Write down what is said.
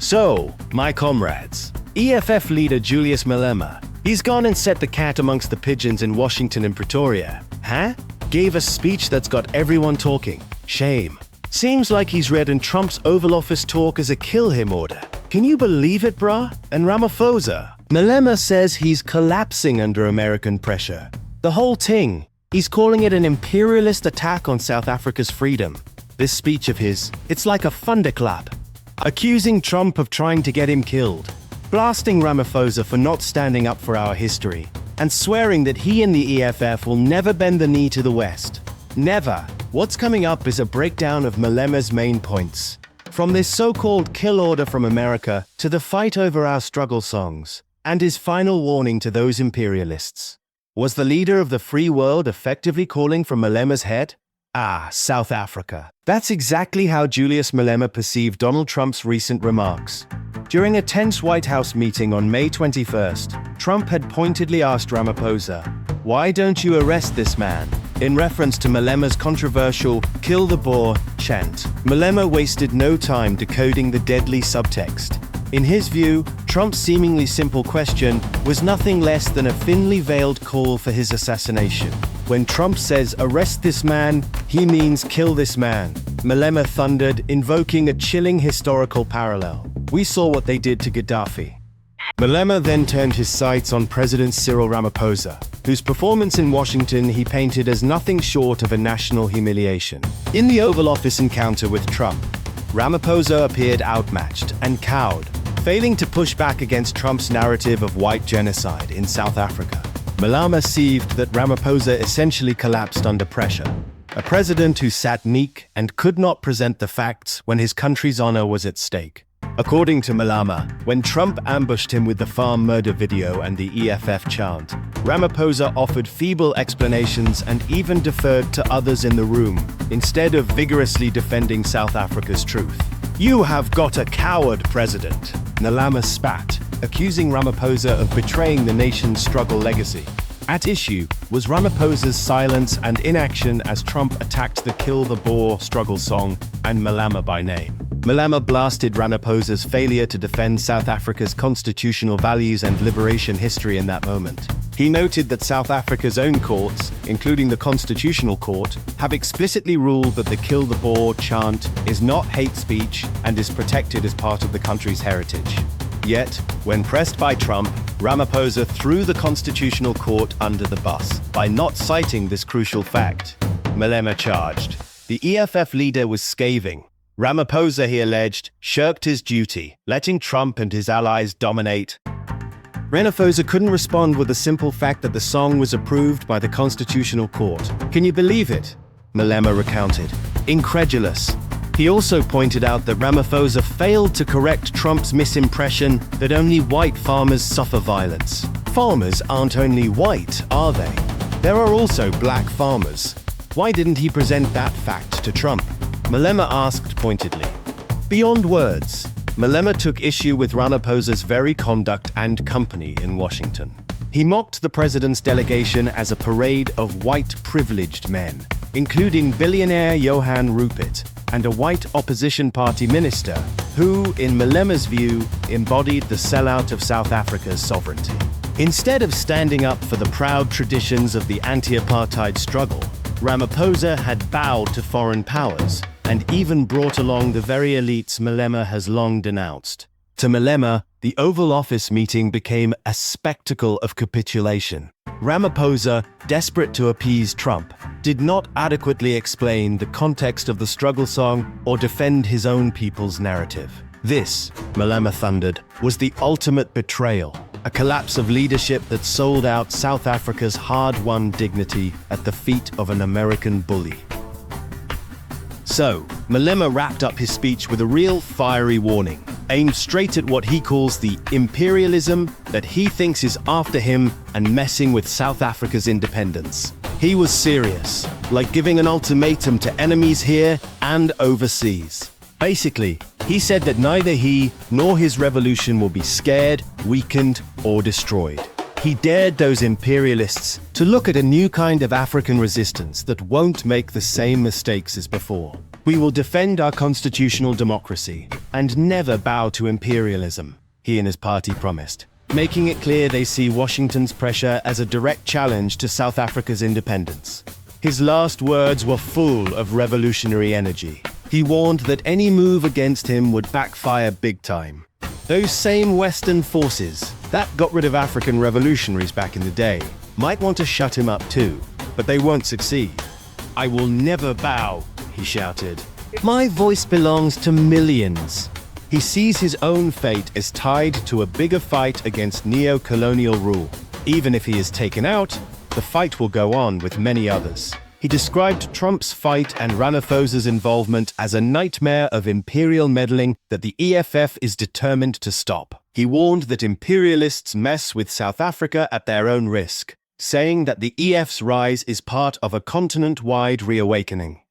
So, my comrades, EFF leader Julius Malema, he's gone and set the cat amongst the pigeons in Washington and Pretoria. Huh? Gave a speech that's got everyone talking. Shame. Seems like he's read in Trump's Oval Office talk as a kill him order. Can you believe it, brah? And Ramaphosa? Malema says he's collapsing under American pressure. The whole thing. He's calling it an imperialist attack on South Africa's freedom. This speech of his, it's like a thunderclap. Accusing Trump of trying to get him killed. Blasting Ramaphosa for not standing up for our history. And swearing that he and the EFF will never bend the knee to the West. Never. What's coming up is a breakdown of Malema's main points. From this so-called kill order from America to the fight over our struggle songs, and his final warning to those imperialists. Was the leader of the free world effectively calling for Malema's head? Ah, South Africa. That's exactly how Julius Malema perceived Donald Trump's recent remarks. During a tense White House meeting on May 21st, Trump had pointedly asked Ramaphosa, "Why don't you arrest this man?" in reference to Malema's controversial "Kill the Boer" chant. Malema wasted no time decoding the deadly subtext. In his view, Trump's seemingly simple question was nothing less than a thinly veiled call for his assassination. When Trump says arrest this man, he means kill this man. Malema thundered, invoking a chilling historical parallel. We saw what they did to Gaddafi. Malema then turned his sights on President Cyril Ramaphosa, whose performance in Washington he painted as nothing short of a national humiliation. In the Oval Office encounter with Trump, Ramaphosa appeared outmatched and cowed, failing to push back against Trump's narrative of white genocide in South Africa. Malema perceived that Ramaphosa essentially collapsed under pressure, a president who sat meek and could not present the facts when his country's honor was at stake. According to Malema, when Trump ambushed him with the farm murder video and the EFF chant, Ramaphosa offered feeble explanations and even deferred to others in the room, instead of vigorously defending South Africa's truth. "You have got a coward president," Malema spat, accusing Ramaphosa of betraying the nation's struggle legacy. At issue was Ramaphosa's silence and inaction as Trump attacked the Kill the Boer struggle song and Malema by name. Malema blasted Ramaphosa's failure to defend South Africa's constitutional values and liberation history in that moment. He noted that South Africa's own courts, including the Constitutional Court, have explicitly ruled that the Kill the Boer chant is not hate speech and is protected as part of the country's heritage. Yet, when pressed by Trump, Ramaphosa threw the Constitutional Court under the bus by not citing this crucial fact. Malema charged. The EFF leader was scathing. Ramaphosa, he alleged, shirked his duty, letting Trump and his allies dominate. Ramaphosa couldn't respond with the simple fact that the song was approved by the Constitutional Court. "Can you believe it?" Malema recounted. Incredulous. He also pointed out that Ramaphosa failed to correct Trump's misimpression that only white farmers suffer violence. Farmers aren't only white, are they? There are also black farmers. Why didn't he present that fact to Trump? Malema asked pointedly. Beyond words, Malema took issue with Ramaphosa's very conduct and company in Washington. He mocked the president's delegation as a parade of white privileged men, including billionaire Johan Rupert, and a white opposition party minister who, in Malema's view, embodied the sellout of South Africa's sovereignty. Instead of standing up for the proud traditions of the anti-apartheid struggle, Ramaphosa had bowed to foreign powers and even brought along the very elites Malema has long denounced. To Malema, the Oval Office meeting became a spectacle of capitulation. Ramaphosa, desperate to appease Trump, did not adequately explain the context of the struggle song or defend his own people's narrative. This, Malema thundered, was the ultimate betrayal, a collapse of leadership that sold out South Africa's hard-won dignity at the feet of an American bully. So, Malema wrapped up his speech with a real fiery warning, aimed straight at what he calls the imperialism that he thinks is after him and messing with South Africa's independence. He was serious, like giving an ultimatum to enemies here and overseas. Basically, he said that neither he nor his revolution will be scared, weakened, or destroyed. He dared those imperialists to look at a new kind of African resistance that won't make the same mistakes as before. We will defend our constitutional democracy and never bow to imperialism, he and his party promised, making it clear they see Washington's pressure as a direct challenge to South Africa's independence. His last words were full of revolutionary energy. He warned that any move against him would backfire big time. Those same Western forces that got rid of African revolutionaries back in the day might want to shut him up too, but they won't succeed. "I will never bow," he shouted. "My voice belongs to millions." He sees his own fate as tied to a bigger fight against neo-colonial rule. Even if he is taken out, the fight will go on with many others. He described Trump's fight and Ramaphosa's involvement as a nightmare of imperial meddling that the EFF is determined to stop. He warned that imperialists mess with South Africa at their own risk, saying that the EF's rise is part of a continent-wide reawakening.